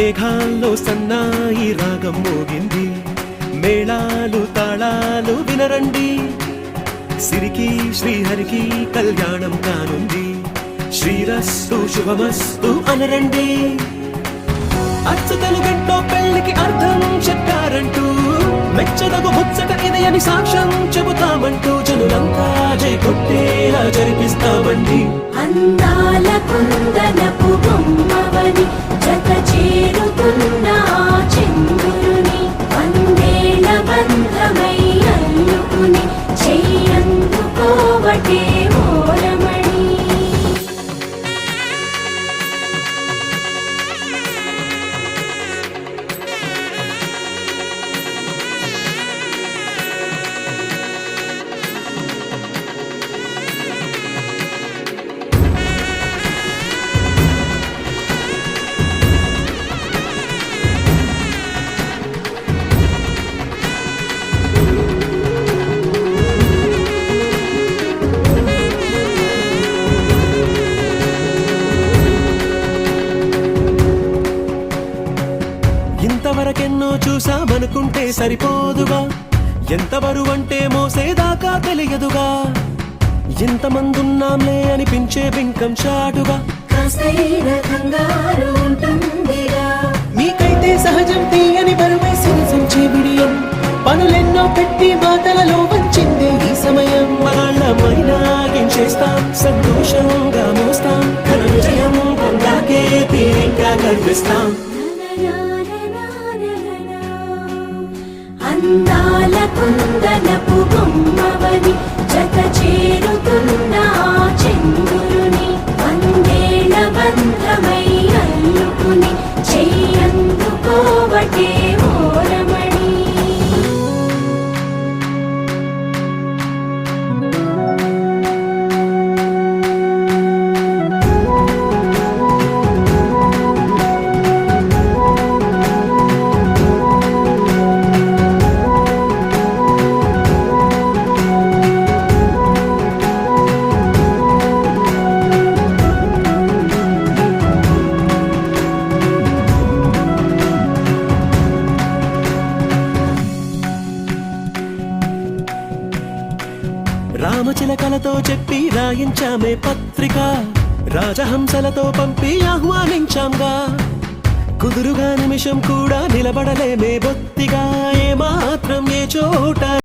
మేఘాల్లో సన్నాయి రాగం మోగింది, మేళాలు తాళాలు వినరండి, సిరికి శ్రీహరికి కళ్యాణం కానుంది, శ్రీరస్తు శుభమస్తు అనరండి. అచ్చతలు గంటో పెళ్లికి అర్థం చెప్పారంటూ, మెచ్చదగు ముచ్చట ఇది అని సాక్ష్యం చెబుతామంటూ, జనులంతా జై కొట్టేలా జరిపిస్తామండి. అందాల కుందనపు బొమ్మవని జత చేరుతున్న చంద్రుని, వందేళ్ల బంధమై అల్లుకుని చెయ్యందుకోవటే ఓరమణి. ఇంతవరకెన్నో చూసామనుకుంటే సరిపోదుగా, ఎంత బరువంటే మోసేదాకా తెలియదుగా, ఇంతమందున్నాంలే అనిపించే బింకం చాటుగా, కాస్తైన కంగారు ఉంటుందిగా. మీకైతే సహజం తీయని బరువై సంచే బిడియం, పనులెన్నో పెట్టి మాటలలో వంచిందే ఈ సమయం. వాళ్ళమైనా ఏం చేస్తాం, సంతోషంగా మోస్తాం, ఘన విజయం పొందాకే తీరిగ్గా కనిపిస్తాం. అందాల కుందనపు బొమ్మవని జత చేరుతున్న చంద్రుని, వందేళ్ల బంధమై అల్లుకుని చెయ్యందుకోవటే ఓరమణి. రామచిలకలతో చెప్పి రాయించామే పత్రిక, రాజహంసలతో పంపి ఆహ్వానించాంగా, కుదురుగా నిమిషం కూడా నిలబడలేమే బొత్తిగా, ఏ మాత్రం ఏ చోట